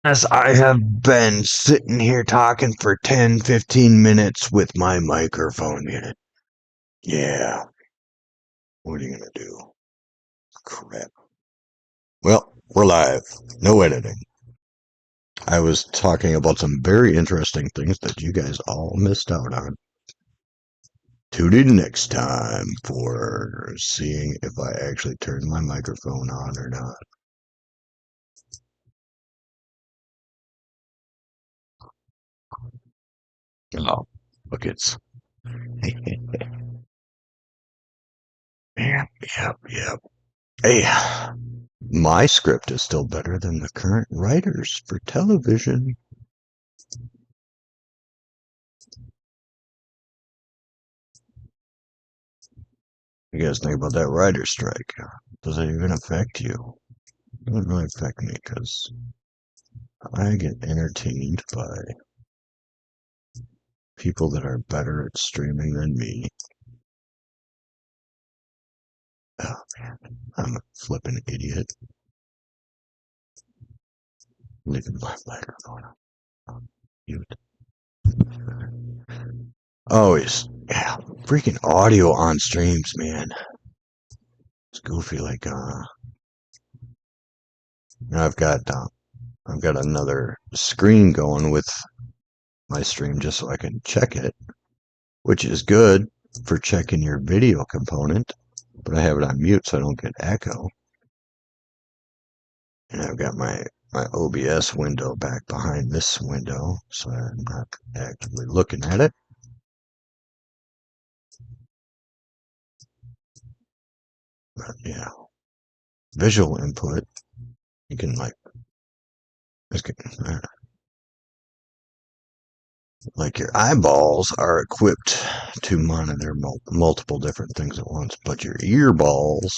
As I have been sitting here talking for 10, 15 minutes with my microphone muted. Yeah, what are you gonna do? Crap. Well, we're live. No editing. I was talking about some very interesting things that you guys all missed out on. Tune in next time for seeing if I actually turned my microphone on or not. Oh, look, it's. Yep, yep, yep. Hey, my script is still better than the current writers for television. You guys think about that writer strike? Does it even affect you? It doesn't really affect me because I get entertained by people that are better at streaming than me. Oh man, I'm a flippin' idiot. Leaving my microphone on mute. Always, yeah, freaking audio on streams, man. It's goofy. Like, I've got another screen going with my stream just so I can check it, which is good for checking your video component, but I have it on mute so I don't get echo. And I've got my OBS window back behind this window, so I'm not actively looking at it. But yeah, visual input, you can like your eyeballs are equipped to monitor multiple different things at once, but your earballs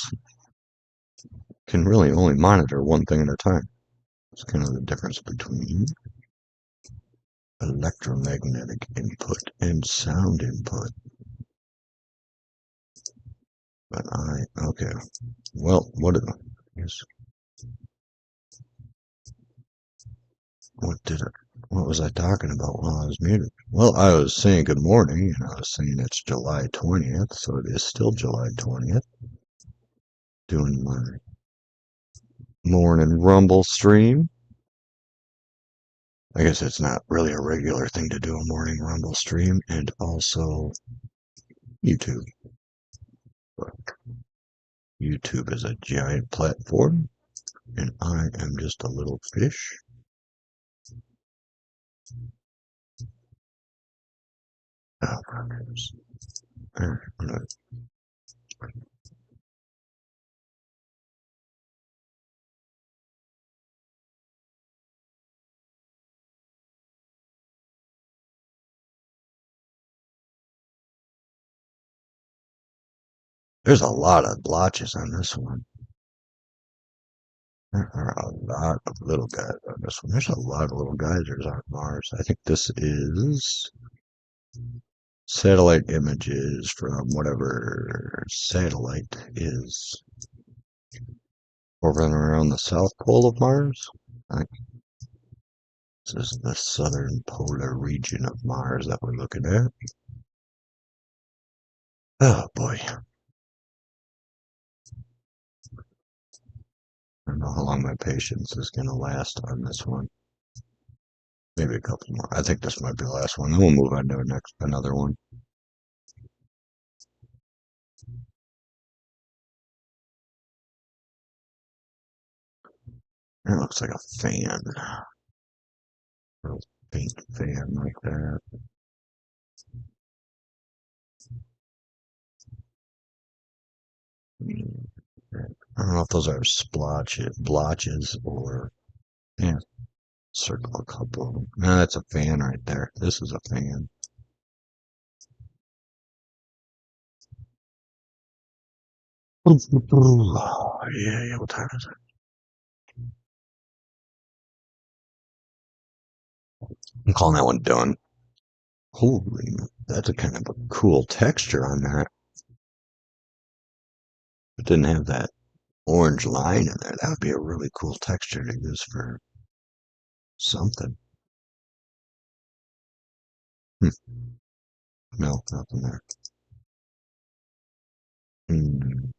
can really only monitor one thing at a time. It's kind of the difference between electromagnetic input and sound input. But okay. Well, what was I talking about while I was muted? Well, I was saying good morning, and I was saying it's July 20th, so it is still July 20th. Doing my morning Rumble stream. I guess it's not really a regular thing to do a morning Rumble stream, and also YouTube. But YouTube is a giant platform, and I am just a little fish. Oh, there's a lot of blotches on this one. There are a lot of little guys on this one. There's a lot of little geysers on Mars. I think this is satellite images from whatever satellite is orbiting around the south pole of Mars. I think this is the southern polar region of Mars that we're looking at. Oh boy. I don't know how long my patience is going to last on this one. Maybe a couple more. I think this might be the last one. Then we'll move on to another one. It looks like a fan. A little pink fan like that. I don't know if those are blotches or yeah, circle a couple of them. No, that's a fan right there. This is a fan. Yeah, yeah, what time is it? I'm calling that one done. Holy, that's a kind of a cool texture on that. It didn't have that orange line in there. That would be a really cool texture to use for something. Hmm. No, nothing there. Hmm.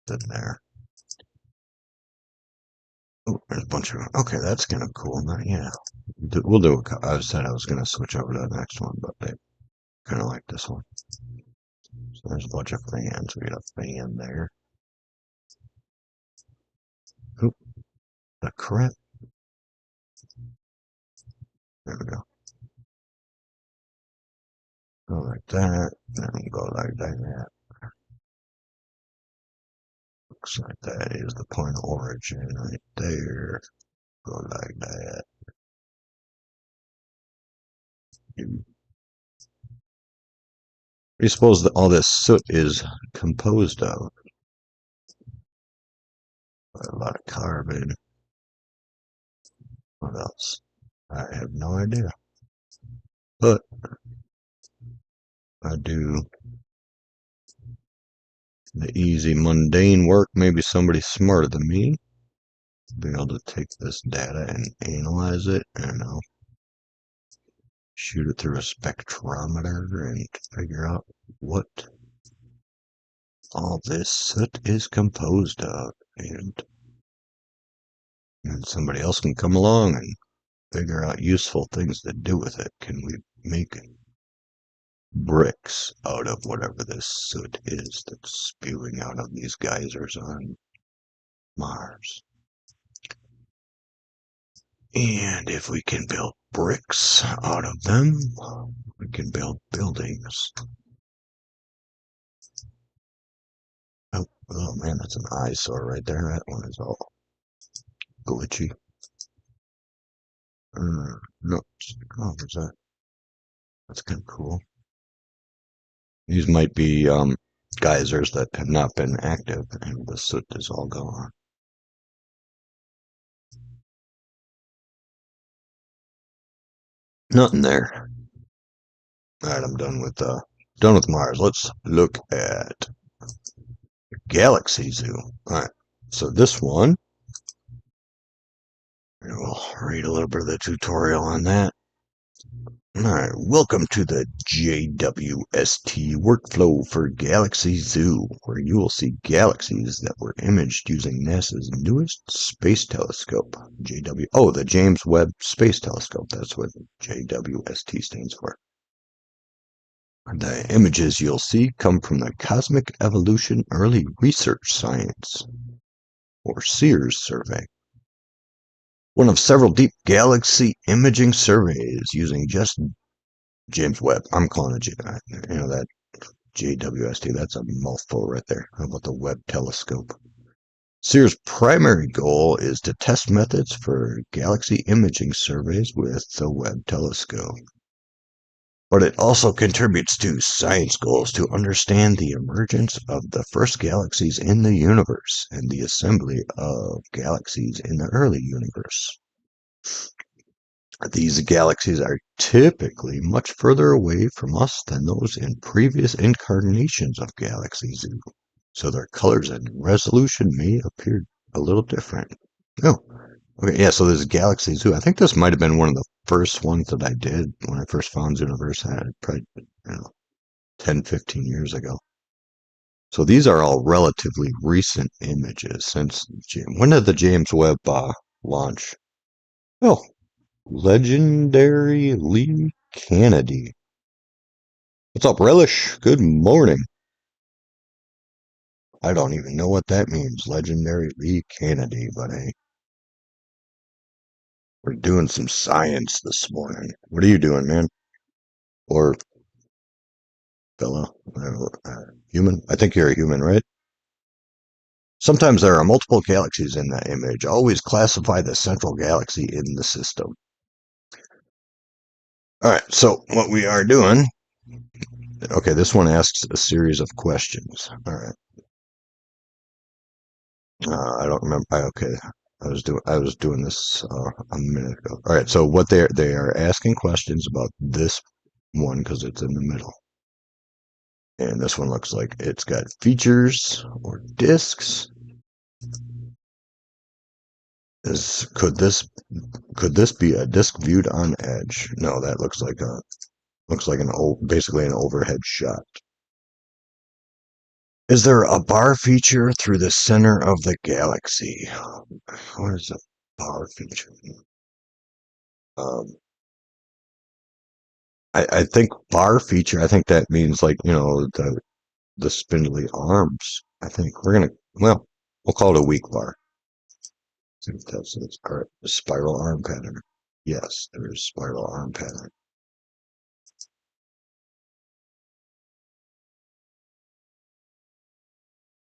Nothing there. Oh, there's a bunch of. Okay, that's kind of cool. Yeah, we'll do. I said I was gonna switch over to the next one, but they kind of like this one. So there's a bunch of fans. We got a fan there. Oop, a crap. There we go. Go like that. Then go like that. Looks like that is the point of origin right there. Go like that. What do you suppose that all this soot is composed of? A lot of carbon. What else? I have no idea. But I do the easy, mundane work. Maybe somebody smarter than me be able to take this data and analyze it, and I'll shoot it through a spectrometer and figure out what all this soot is composed of. And somebody else can come along and figure out useful things to do with it. Can we make bricks out of whatever this soot is that's spewing out of these geysers on Mars? And if we can build bricks out of them, we can build buildings. Oh man, that's an eyesore right there. That one is all glitchy. No, oh, what's that? That's kind of cool. These might be geysers that have not been active, and the soot is all gone. Nothing there. All right, I'm done with Mars. Let's look at Galaxy Zoo. All right, so this one, we'll read a little bit of the tutorial on that. All right, welcome to the JWST workflow for Galaxy Zoo, where you will see galaxies that were imaged using NASA's newest space telescope, the James Webb Space Telescope. That's what JWST stands for. The images you'll see come from the Cosmic Evolution Early Research Science, or SEERS survey, one of several deep galaxy imaging surveys using just James Webb. I'm calling it, that JWST. That's a mouthful right there. How about the Webb telescope? SEER's primary goal is to test methods for galaxy imaging surveys with the Webb telescope. But it also contributes to science goals to understand the emergence of the first galaxies in the universe and the assembly of galaxies in the early universe. These galaxies are typically much further away from us than those in previous incarnations of Galaxy Zoo, so their colors and resolution may appear a little different. Oh, okay, yeah, so there's Galaxy Zoo. I think this might have been one of the first ones that I did when I first found Zooniverse. I had probably, 10, 15 years ago. So these are all relatively recent images since, when did the James Webb launch? Oh, Legendary Lee Kennedy. What's up, Relish? Good morning. I don't even know what that means, Legendary Lee Kennedy, but hey, we're doing some science this morning. What are you doing, man? Or fella? Human? I think you're a human, right? Sometimes there are multiple galaxies in that image. Always classify the central galaxy in the system. All right, so what we are doing, okay, this one asks a series of questions. All right. I don't remember. Okay, I was doing this a minute ago. All right, so what they are asking questions about this one because it's in the middle, and this one looks like it's got features or discs. Is could this be a disc viewed on edge? No, that looks like an old, basically an overhead shot. Is there a bar feature through the center of the galaxy? What is a bar feature? Um, I think bar feature. I think that means like the spindly arms. I think we're gonna well we'll call it a weak bar. See if that's it. All right, the spiral arm pattern. Yes, there is spiral arm pattern.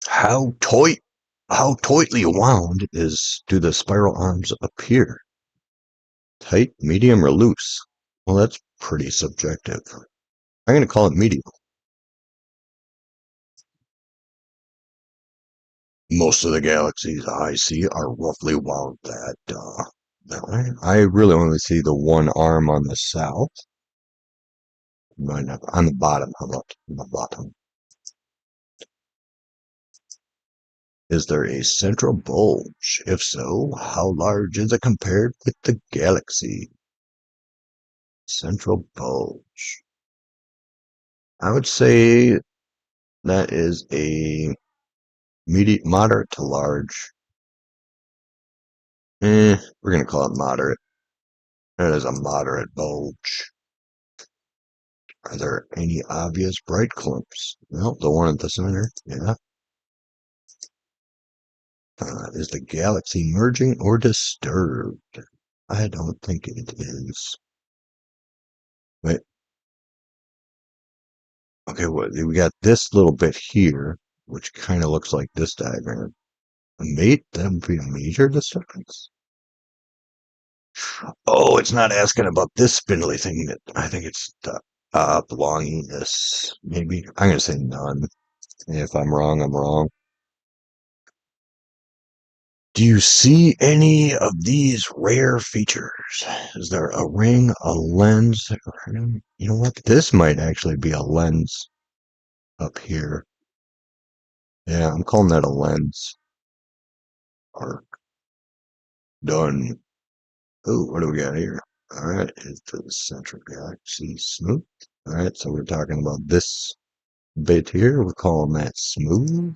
How tight, how tightly wound do the spiral arms appear? Tight, medium, or loose? Well, that's pretty subjective. I'm gonna call it medium. Most of the galaxies I see are roughly wound that way. I really only see the one arm on the south. On the bottom. How about on the bottom? Is there a central bulge? If so, how large is it compared with the galaxy? Central bulge. I would say that is a moderate to large. We're gonna call it moderate. That is a moderate bulge. Are there any obvious bright clumps? Well, the one at the center, yeah. Is the galaxy merging or disturbed? I don't think it is. Wait, okay, we got this little bit here, which kind of looks like this diagram. That would be a major disturbance. Oh, it's not asking about this spindly thing. That I think it's the belongingness. Maybe I'm gonna say none. If I'm wrong, I'm wrong. Do you see any of these rare features? Is there a ring, a lens? You know what? This might actually be a lens up here. Yeah, I'm calling that a lens. Arc. Done. Oh, what do we got here? All right, it's the central galaxy smooth. All right, so we're talking about this bit here. We're calling that smooth.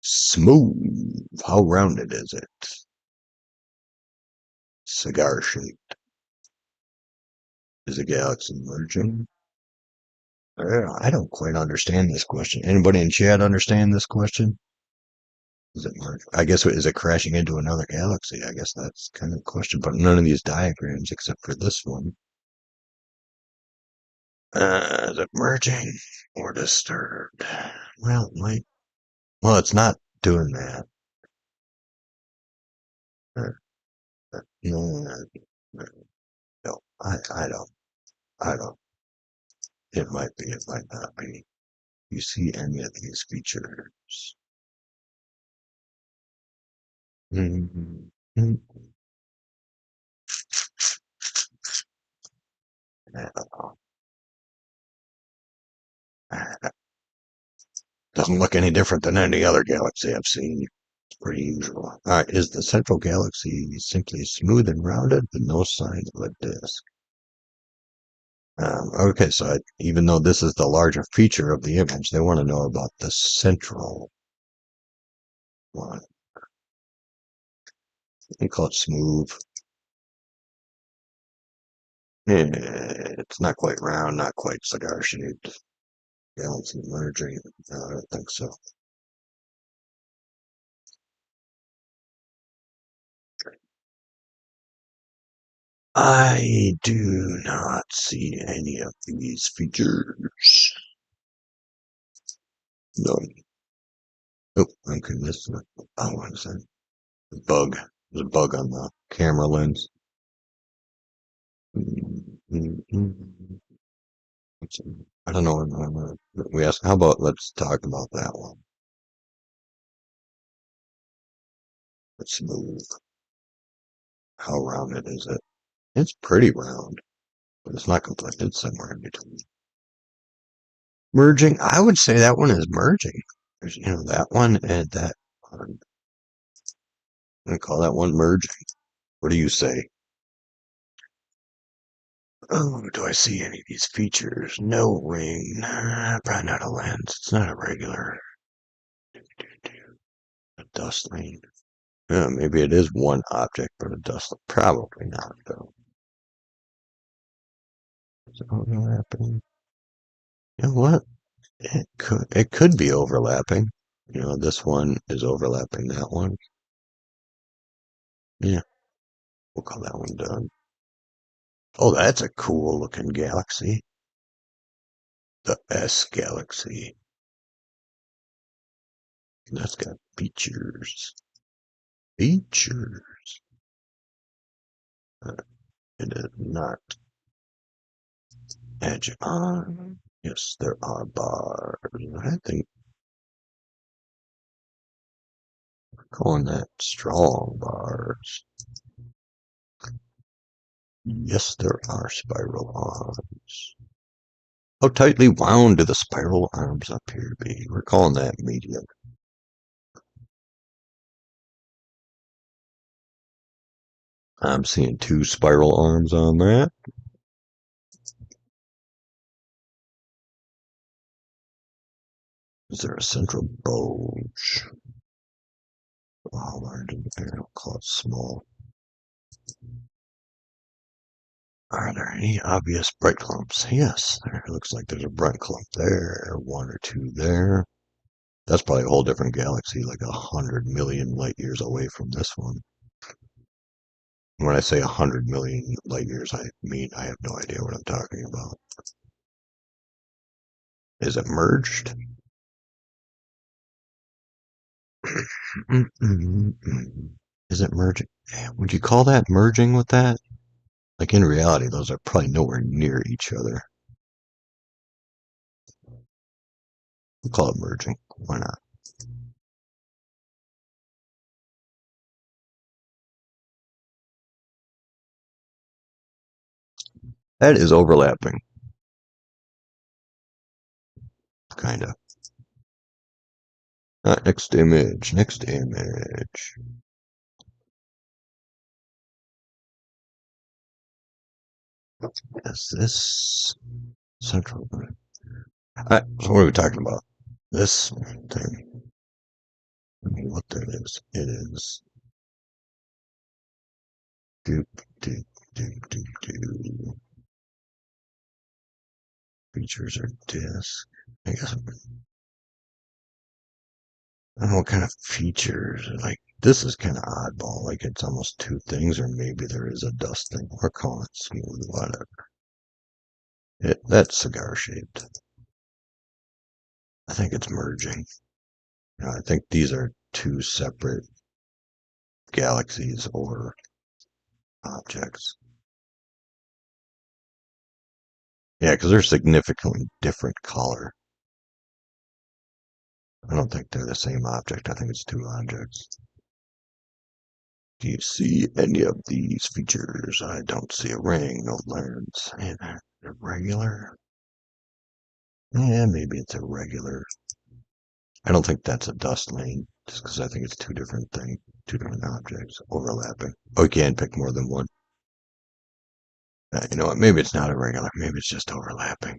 Smooth. How rounded is it? Cigar shape. Is the galaxy merging? I don't quite understand this question. Anybody in chat understand this question? Is it merge? I guess is it crashing into another galaxy? I guess that's kind of the question. But none of these diagrams, except for this one, is it merging or disturbed? Well, it might. Well, it's not doing that. No, no, I don't. I don't. It might be. It might not be. You see any of these features? Mm-hmm. I don't know. Doesn't look any different than any other galaxy I've seen. It's pretty usual. All right, is the central galaxy simply smooth and rounded with no signs of a disk? Okay, so even though this is the larger feature of the image, they want to know about the central one. We call it smooth. It's not quite round, not quite cigar shaped. Galaxy merging. No, I don't think so. I do not see any of these features. No. Oh, okay, this one. Oh, what is that? A bug. There's a bug on the camera lens. I don't know. We asked, how about let's talk about that one. Let's move. How rounded is it? It's pretty round, but it's not complete. It's somewhere in between. Merging. I would say that one is merging. There's, that one and that one. I call that one merging. What do you say? Oh, do I see any of these features? No ring. Probably not a lens. It's not a regular. A dust lane. Yeah, maybe it is one object, but a dust lane. Probably not, though. Is it overlapping? You know what? It could be overlapping. You know, this one is overlapping that one. Yeah, we'll call that one done. Oh, that's a cool looking galaxy. The S galaxy. That's got features. Features. Uh, it is not edge on. Yes, there are bars. I think calling that strong bars. Yes, there are spiral arms. How tightly wound do the spiral arms appear to be? We're calling that medium. I'm seeing two spiral arms on that. Is there a central bulge? Oh, large in the air, I'll call it small. Are there any obvious bright clumps? Yes, there looks like there's a bright clump there, one or two there. That's probably a whole different galaxy, like 100 million light years away from this one. When I say 100 million light years, I mean I have no idea what I'm talking about. Is it merged? Is it merging? Would you call that merging with that? Like in reality, those are probably nowhere near each other. We'll call it merging. Why not? That is overlapping, kind of. Next image. Next image. Is this central? So what are we talking about? This thing. I mean, what that is? It is. Doop, doop, doop, doop, doop. Features are disk. I guess I don't know what kind of features. Like this is kind of oddball. Like it's almost two things, or maybe there is a dust thing. We're calling it smooth, whatever. That's cigar shaped. I think it's merging. You know, I think these are two separate galaxies or objects. Yeah, because they're significantly different color. I don't think they're the same object. I think it's two objects. Do you see any of these features? I don't see a ring, no lens. And irregular? Yeah, maybe it's irregular. I don't think that's a dust lane, just because I think it's two different things, two different objects overlapping. Oh, you can't pick more than one. You know what? Maybe it's not irregular. Maybe it's just overlapping.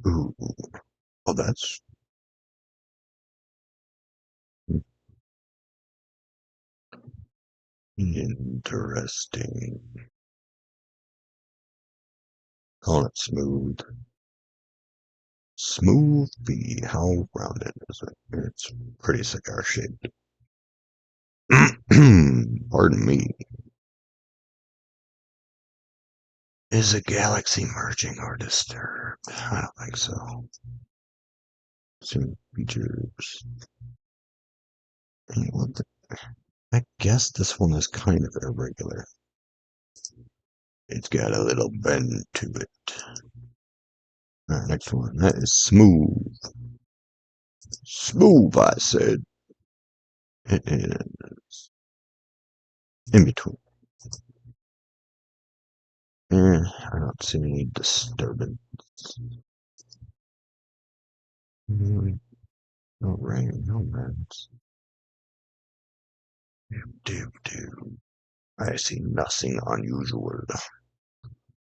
Ooh, oh, that's interesting. Calling it smooth. Smooth B. How rounded is it? It's pretty cigar shaped. Pardon me. Is a galaxy merging or disturbed? I don't think so. Some features. What the, I guess this one is kind of irregular. It's got a little bend to it. Next one. That is smooth. Smooth, I said. It is in between. I don't see any disturbance. No rain, no rats. Do. I see nothing unusual.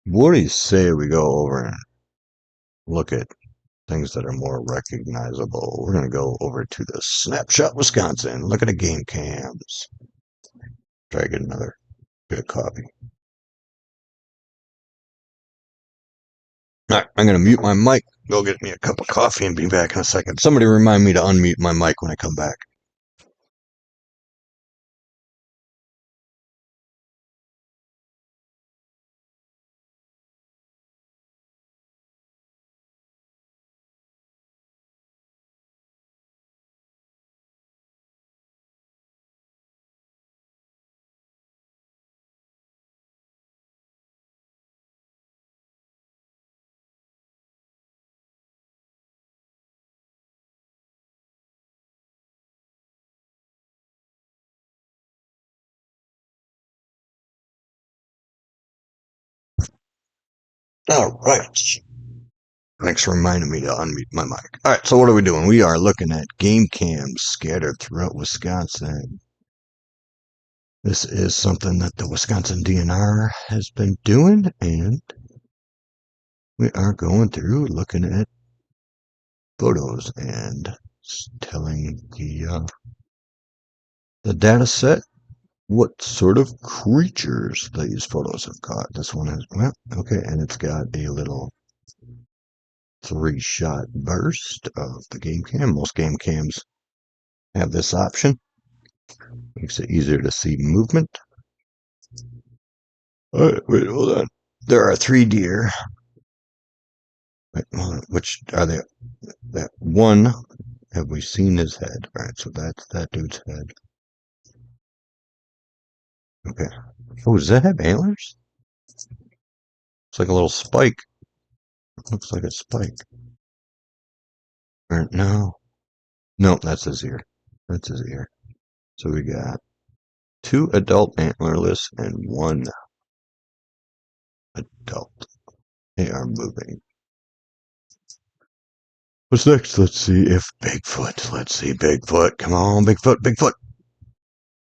What do you say we go over and look at things that are more recognizable? We're going to go over to the Snapshot, Wisconsin. Look at the game cams. Try to get another good coffee. All right, I'm going to mute my mic, go get me a cup of coffee, and be back in a second. Somebody remind me to unmute my mic when I come back. All right. Thanks for reminding me to unmute my mic. All right, so what are we doing? We are looking at game cams scattered throughout Wisconsin. This is something that the Wisconsin DNR has been doing, and we are going through looking at photos and telling the data set what sort of creatures these photos have caught. This one has, well, okay, and it's got a little 3-shot burst of the game cam. Most game cams have this option. Makes it easier to see movement. All right, wait, hold on. There are 3 deer. Wait, hold on. Which are they? That one, have we seen his head? All right, so that's that dude's head. Okay. Oh, does that have antlers? It's like a little spike. It looks like a spike. Or, no. No, that's his ear. That's his ear. So we got 2 adult antlerless and 1 adult. They are moving. What's next? Let's see if Bigfoot. Let's see Bigfoot. Come on, Bigfoot, Bigfoot.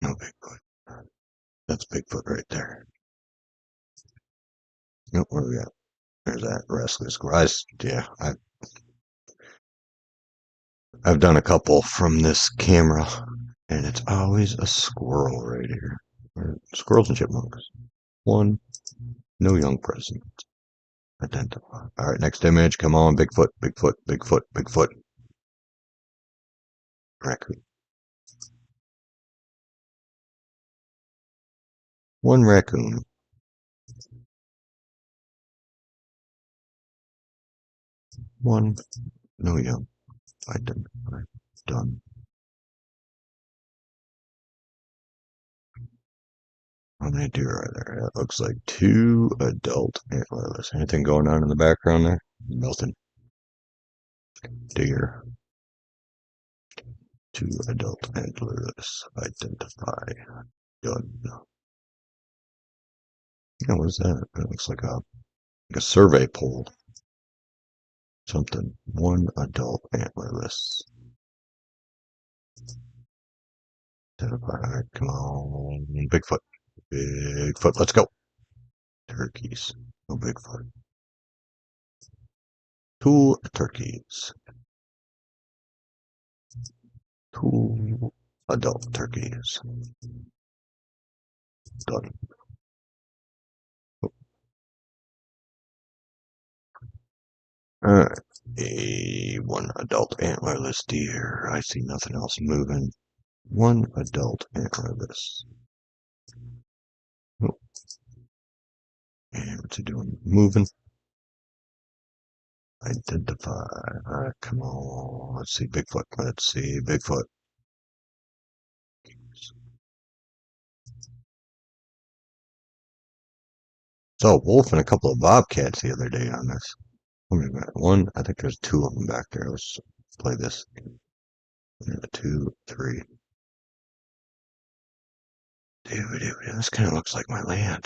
No Bigfoot. That's Bigfoot right there. Nope, where we at? There's that restless squirrel. Yeah, I've done a couple from this camera, and it's always a squirrel right here. Or squirrels and chipmunks. 1, no young present. Identify. All right, next image. Come on, Bigfoot, Bigfoot, Bigfoot, Bigfoot. Raccoon. 1 raccoon. 1, no young. Identify. Done. How many deer are there? That looks like 2 adult antlerless. Anything going on in the background there? Nothing. Deer. 2 adult antlerless. Identify. Done. Yeah, what is that? It looks like a survey poll. Something. 1 adult antlerless. Identify. Come on. Bigfoot. Bigfoot. Let's go. Turkeys. No Bigfoot. 2 turkeys. 2 adult turkeys. Done. Alright. 1 adult antlerless deer. I see nothing else moving. 1 adult antlerless. Oh. And what's he doing? Moving. Identify. Alright, come on. Let's see Bigfoot. Let's see Bigfoot. Saw a wolf and a couple of bobcats the other day on this. How many got? 1. I think there's 2 of them back there. Let's play this. 2, 3. Dude, this kind of looks like my land.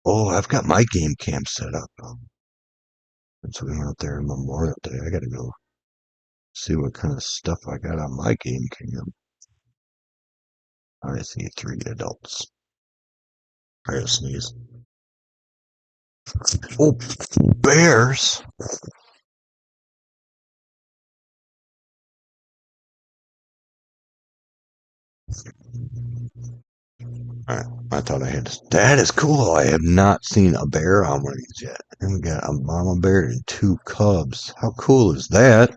Oh, I've got my game cam set up. Since we went out there on Memorial Day, I gotta go See what kind of stuff I got on my game cam. I see 3 adults. I gotta sneeze. Oh, bears! Alright, I thought I had. That is cool. I have not seen a bear on one of these yet. And we got a mama bear and 2 cubs. How cool is that?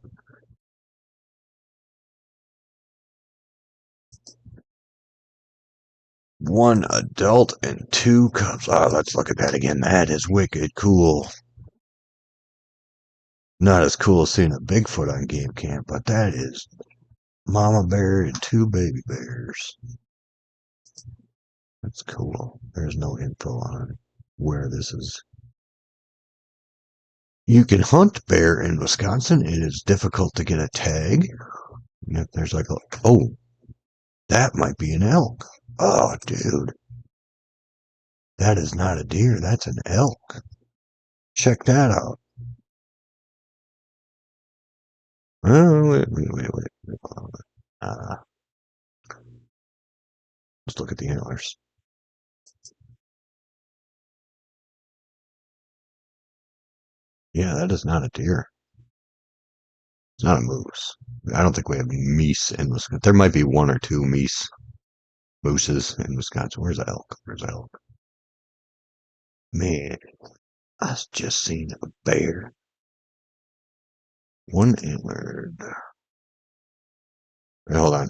One adult and 2 cubs. Oh, let's look at that again. That is wicked cool. Not as cool as seeing a Bigfoot on game camp, but that is mama bear and 2 baby bears. That's cool. There's no info on where this is. You can hunt bear in Wisconsin. It is difficult to get a tag. If there's like a, oh, that might be an elk. Oh, dude. That is not a deer. That's an elk. Check that out. Oh, wait. Uh, let's look at the antlers. Yeah, that is not a deer. It's not a moose. I don't think we have meese in Wisconsin. There might be 1 or 2 mooses in Wisconsin. Where's the elk? Where's the elk? Man, I just seen a bear. One antlered. Wait, hold on.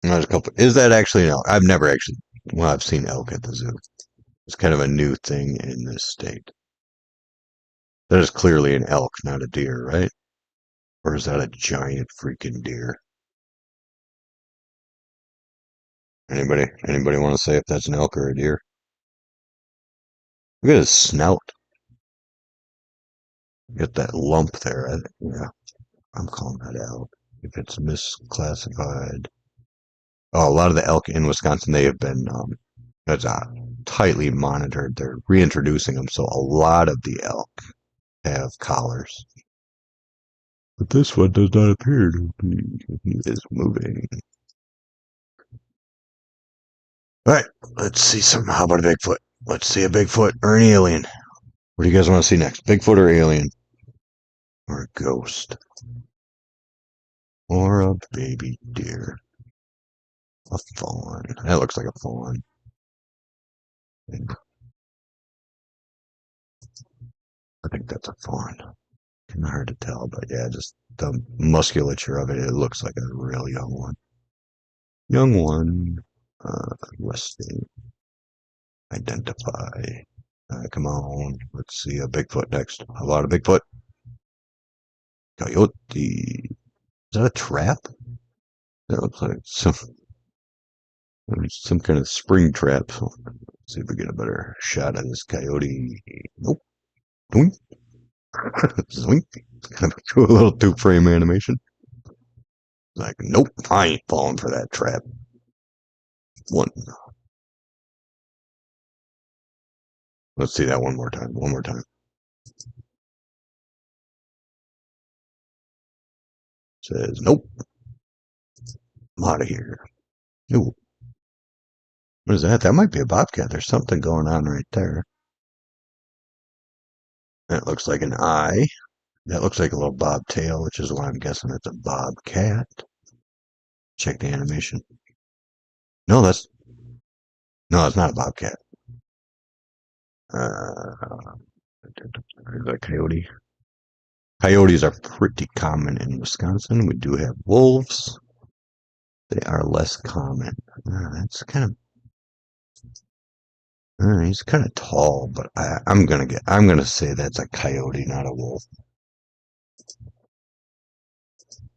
There's a couple. Is that actually an elk? I've never actually. Well, I've seen elk at the zoo. It's kind of a new thing in this state. That is clearly an elk, not a deer, right? Or is that a giant freaking deer? Anybody want to say if that's an elk or a deer? Look at his snout. Get that lump there. Yeah, I'm calling that elk. If it's misclassified. Oh, a lot of the elk in Wisconsin, they have been that's tightly monitored. They're reintroducing them, so a lot of the elk have collars. But this one does not appear to be. He is moving. All right, let's see some. How about a Bigfoot? Let's see a Bigfoot or an alien. What do you guys want to see next? Bigfoot or alien? Or a ghost? Or a baby deer? A fawn. That looks like a fawn. I think that's a fawn. Kind of hard to tell, but yeah, just the musculature of it, it looks like a real young one. Young one. Let's see. Identify. Come on. Let's see a Bigfoot next. How about a Bigfoot? Coyote. Is that a trap? That looks like some kind of spring trap. So let's see if we get a better shot of this coyote. Nope. Doink. Zoink. Kind of do a little 2-frame animation. Like, nope, I ain't falling for that trap. One. Let's see that one more time. One more time. Says, nope, I'm out of here. Ooh, what is that? That might be a bobcat. There's something going on right there. That looks like an eye. That looks like a little bobtail, which is why I'm guessing it's a bobcat. Check the animation. No, it's not a bobcat. Uh, a coyote. Coyotes are pretty common in Wisconsin. We do have wolves. They are less common. That's kind of. He's kind of tall, but I'm gonna say that's a coyote, not a wolf,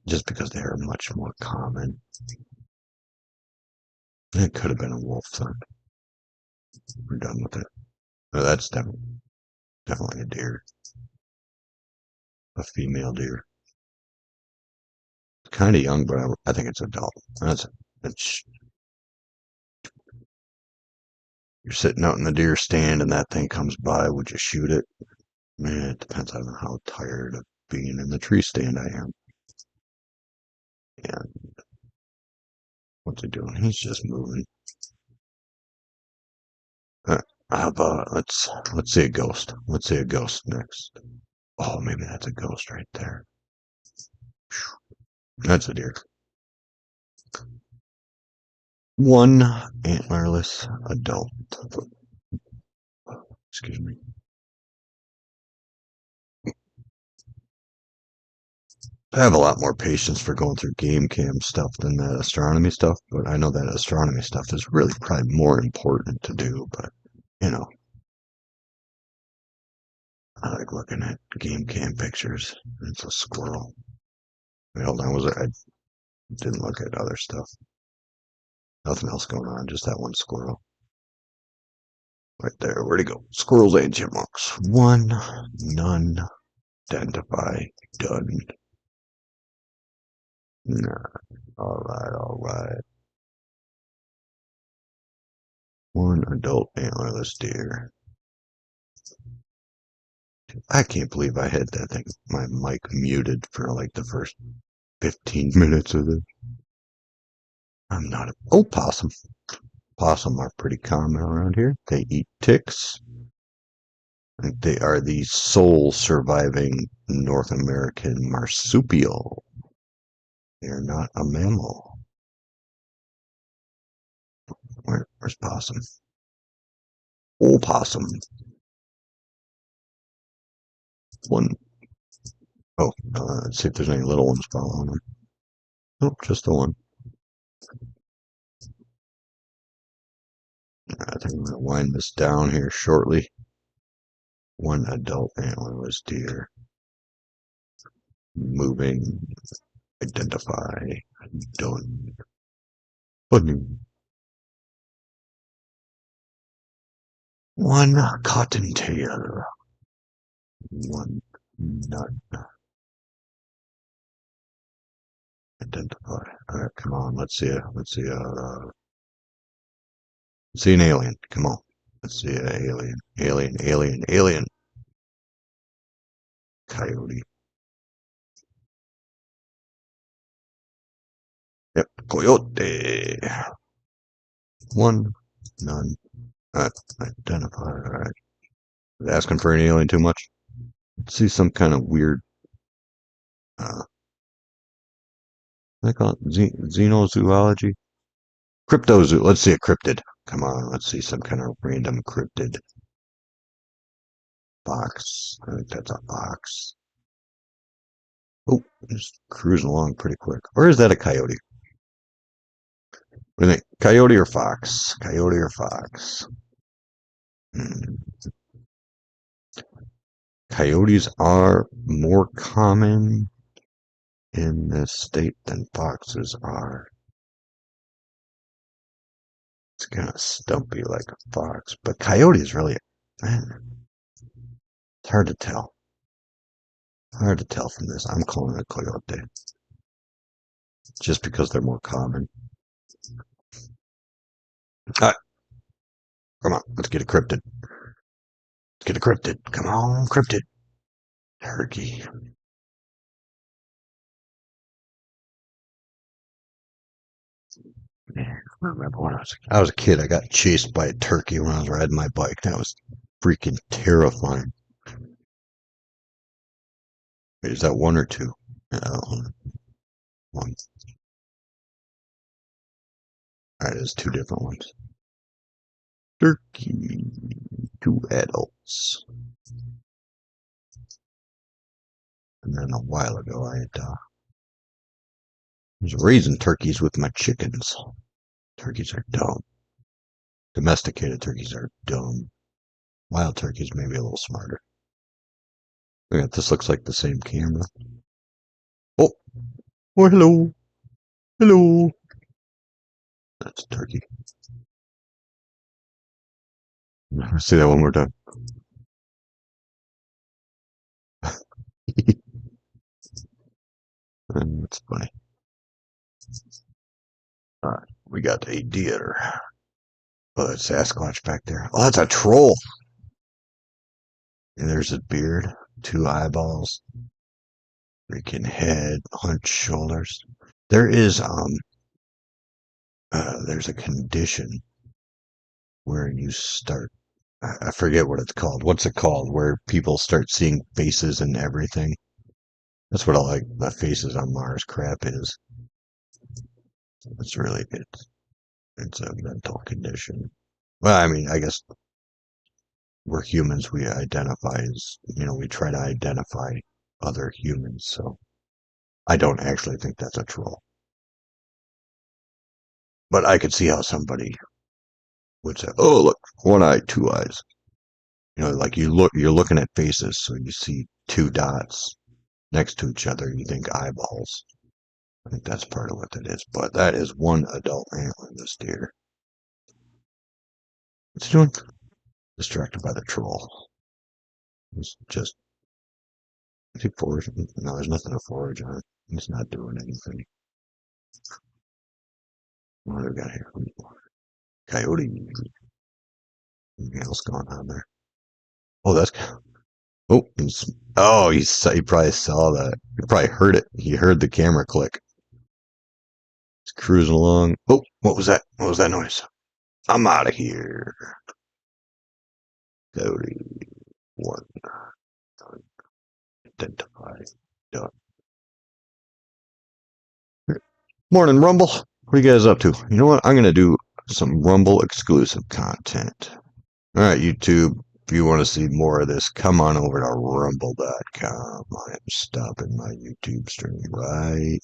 just because they are much more common. It could have been a wolf, so we're done with it. No, that's definitely a deer, a female deer. Kind of young, but I think it's adult. That's you're sitting out in the deer stand and that thing comes by. Would you shoot it? Man, it depends on how tired of being in the tree stand I am. And what's he doing? He's just moving. How about let's see a ghost. Let's see a ghost next. Oh, maybe that's a ghost right there. That's a deer. One antlerless adult. Excuse me. I have a lot more patience for going through game cam stuff than that astronomy stuff, but I know that astronomy stuff is really probably more important to do, but you know, I like looking at game cam pictures. It's a squirrel. Wait, hold on, I didn't look at other stuff. Nothing else going on, just that one squirrel. Right there, where'd he go? Squirrels and chipmunks. One, none, identify, done. Nah, all right. One adult antlerless deer. I can't believe I had that thing, my mic muted for like the first 15 minutes of it. I'm not a, oh, possum. Possum are pretty common around here. They eat ticks. They are the sole surviving North American marsupial. They are not a mammal. Where's possum? Old possum. One. Oh, let's see if there's any little ones following them. Nope, just the one. I think I'm going to wind this down here shortly. One adult antlerless deer. Moving. Identify. Done. Button. One cottontail. One nut. Identify. All right, come on. Let's see. See an alien. Come on. Let's see an alien. Alien. Coyote. Yep. Coyote. One. None. Identify. All right. Asking for an alien too much. Let's see some kind of weird. I call it xenozoology. Cryptozoo. Let's see a cryptid. Come on. Let's see some kind of random cryptid. Fox. I think that's a fox. Oh, just cruising along pretty quick. Or is that a coyote? What do you think? Coyote or fox? Coyote or fox? Hmm. Coyotes are more common in this state than foxes are. It's kind of stumpy like a fox, but coyote is really, man, it's hard to tell. Hard to tell from this. I'm calling it a coyote just because they're more common. All right, come on, let's get a cryptid. Let's get a cryptid. Come on, cryptid. Turkey. Man, I remember when I was a kid, I got chased by a turkey when I was riding my bike. That was freaking terrifying. Wait, is that one or two? One. All right, there's two different ones. Turkey. Two adults. And then a while ago, I was raising turkeys with my chickens. Turkeys are dumb. Domesticated turkeys are dumb. Wild turkeys maybe a little smarter. Yeah, this looks like the same camera. Oh, oh, hello. Hello. That's a turkey. Let's see that one more time. That's funny. All right, we got a deer. Oh, that's Sasquatch back there. Oh, that's a troll. And there's his beard, two eyeballs, freaking head, hunched shoulders. There is there's a condition where you start. I forget what it's called. What's it called? Where people start seeing faces and everything. That's what I like. The faces on Mars crap is. It's really good. It's a mental condition. Well, I mean, I guess we're humans. We identify as, we try to identify other humans. So I don't actually think that's a troll. But I could see how somebody would say, "Oh, look, one eye, two eyes." Like you're looking at faces, so you see two dots next to each other. You think eyeballs. I think that's part of what that is. But that is one adult antlerless deer. What's he doing? Distracted by the troll. He's just. Is he foraging? No, there's nothing to forage on. He's not doing anything. What do we got here? Coyote. Anything else going on there? Oh, that's. Oh, he probably saw that. He probably heard it. He heard the camera click. He's cruising along. Oh, what was that? What was that noise? I'm out of here. Coyote one. Identify. Done. Morning, Rumble. What are you guys up to? You know what? I'm going to do some Rumble exclusive content. All right, YouTube. If you want to see more of this, come on over to rumble.com. I am stopping my YouTube stream right